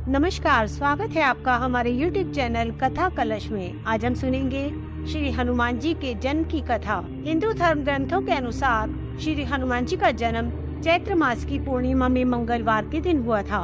नमस्कार, स्वागत है आपका हमारे YouTube चैनल कथा कलश में। आज हम सुनेंगे श्री हनुमान जी के जन्म की कथा। हिंदू धर्म ग्रंथों के अनुसार श्री हनुमान जी का जन्म चैत्र मास की पूर्णिमा में मंगलवार के दिन हुआ था।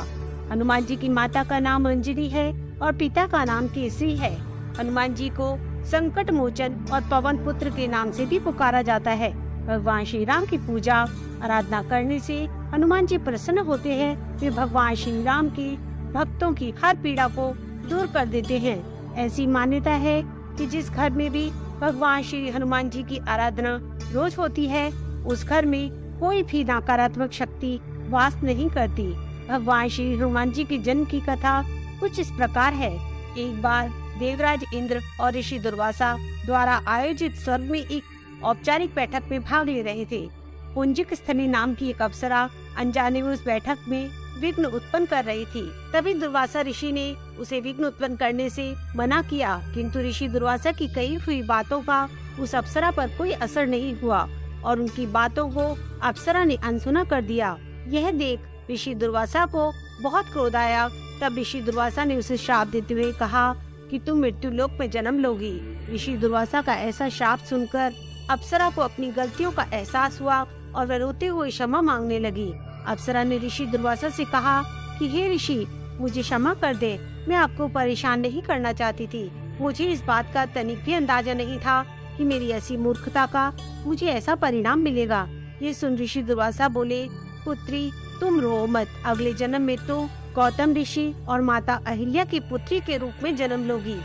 हनुमान जी की माता का नाम अंजनी है और पिता का नाम केसरी है। हनुमान जी को संकट मोचन और पवन पुत्र के नाम से भी पुकारा जाता है। भगवान श्री राम की पूजा आराधना करने से हनुमान जी प्रसन्न होते हैं। वे भगवान श्री राम की भक्तों की हर पीड़ा को दूर कर देते हैं। ऐसी मान्यता है कि जिस घर में भी भगवान श्री हनुमान जी की आराधना रोज होती है, उस घर में कोई भी नकारात्मक शक्ति वास नहीं करती। भगवान श्री हनुमान जी के जन्म की कथा कुछ इस प्रकार है। एक बार देवराज इंद्र और ऋषि दुर्वासा द्वारा आयोजित स्वर्ग में एक औपचारिक बैठक में भाग ले रहे थे। पुंजिक स्थली नाम की एक अप्सरा अनजाने में उस बैठक में विघ्न उत्पन्न कर रही थी। तभी दुर्वासा ऋषि ने उसे विघ्न उत्पन्न करने से मना किया, किंतु ऋषि दुर्वासा की कही हुई बातों का उस अप्सरा पर कोई असर नहीं हुआ और उनकी बातों को अप्सरा ने अनसुना कर दिया। यह देख ऋषि दुर्वासा को बहुत क्रोध आया। तब ऋषि दुर्वासा ने उसे श्राप देते हुए कहा कि तुम मृत्यु लोक में जन्म लोगी। ऋषि दुर्वासा का ऐसा श्राप सुनकर अप्सरा को अपनी गलतियों का एहसास हुआ और वह रोते हुए क्षमा मांगने लगी। अप्सरा ने ऋषि दुर्वासा से कहा कि हे ऋषि, मुझे क्षमा कर दे। मैं आपको परेशान नहीं करना चाहती थी। मुझे इस बात का तनिक भी अंदाजा नहीं था कि मेरी ऐसी मूर्खता का मुझे ऐसा परिणाम मिलेगा। ये सुन ऋषि दुर्वासा बोले, पुत्री तुम रो मत। अगले जन्म में तो गौतम ऋषि और माता अहिल्या की पुत्री के रूप में जन्म लोगी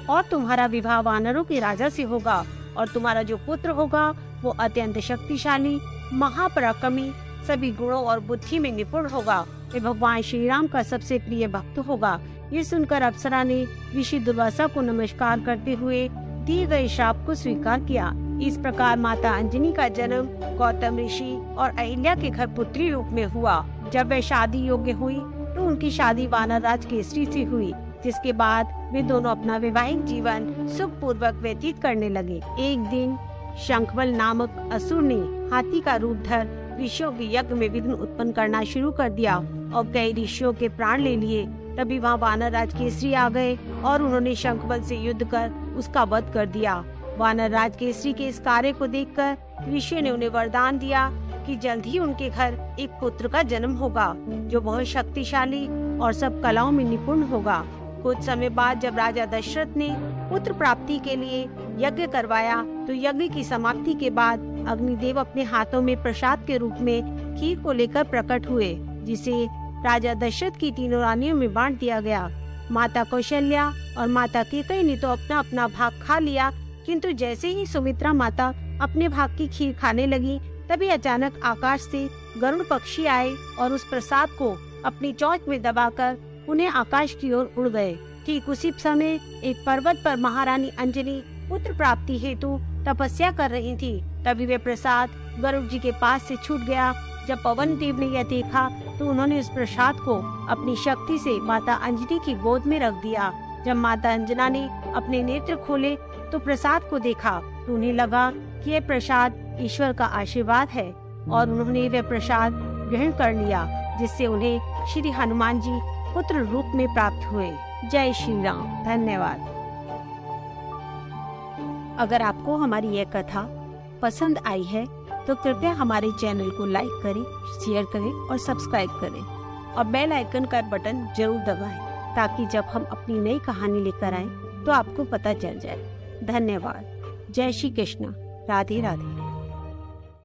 और तुम्हारा विवाह वानरों के राजा से होगा और तुम्हारा जो पुत्र होगा वो अत्यंत शक्तिशाली, महापराक्रमी, सभी गुणों और बुद्धि में निपुण होगा। वे भगवान श्री राम का सबसे प्रिय भक्त होगा। ये सुनकर अप्सरा ने ऋषि दुर्वासा को नमस्कार करते हुए दिए गए श्राप को स्वीकार किया। इस प्रकार माता अंजनी का जन्म गौतम ऋषि और अहिल्या के घर पुत्री रूप में हुआ। जब वे शादी योग्य हुई तो उनकी शादी वानर राज केसरी से हुई, जिसके बाद वे दोनों अपना वैवाहिक जीवन सुख पूर्वक व्यतीत करने लगे। एक दिन शंखबल नामक असुर ने हाथी का रूप धर ऋषियों के यज्ञ में विघ्न उत्पन्न करना शुरू कर दिया और कई ऋषियों के प्राण ले लिए। तभी वहाँ वानर राज केसरी आ गए और उन्होंने शंखबल से युद्ध कर उसका वध कर दिया। वानर राज केसरी के इस कार्य को देखकर ऋषियों ने उन्हें वरदान दिया कि जल्द ही उनके घर एक पुत्र का जन्म होगा जो बहुत शक्तिशाली और सब कलाओं में निपुण होगा। कुछ समय बाद जब राजा दशरथ ने पुत्र प्राप्ति के लिए यज्ञ करवाया तो यज्ञ की समाप्ति के बाद अग्निदेव अपने हाथों में प्रसाद के रूप में खीर को लेकर प्रकट हुए, जिसे राजा दशरथ की तीनों रानियों में बांट दिया गया। माता कौशल्या और माता कैकेयी ने तो अपना अपना भाग खा लिया, किंतु जैसे ही सुमित्रा माता अपने भाग की खीर खाने लगी, तभी अचानक आकाश से गरुड़ पक्षी आए और उस प्रसाद को अपनी चोंच में दबाकर उन्हें आकाश की ओर उड़ गए। ठीक उसी समय एक पर्वत पर महारानी अंजनी पुत्र प्राप्ति हेतु तपस्या कर रही थी। तभी वे प्रसाद गरुड़ जी के पास से छूट गया। जब पवन देव ने यह देखा तो उन्होंने उस प्रसाद को अपनी शक्ति से माता अंजनी की गोद में रख दिया। जब माता अंजना ने अपने नेत्र खोले तो प्रसाद को देखा तो उन्हें लगा कि यह प्रसाद ईश्वर का आशीर्वाद है और उन्होंने वह प्रसाद ग्रहण कर लिया, जिससे उन्हें श्री हनुमान जी पुत्र रूप में प्राप्त हुए। जय श्री राम। धन्यवाद। अगर आपको हमारी यह कथा पसंद आई है तो कृपया हमारे चैनल को लाइक करें, शेयर करें और सब्सक्राइब करें और बेल आइकन का बटन जरूर दबाएं ताकि जब हम अपनी नई कहानी लेकर आएं तो आपको पता चल जाए। धन्यवाद। जय श्री कृष्ण। राधे राधे।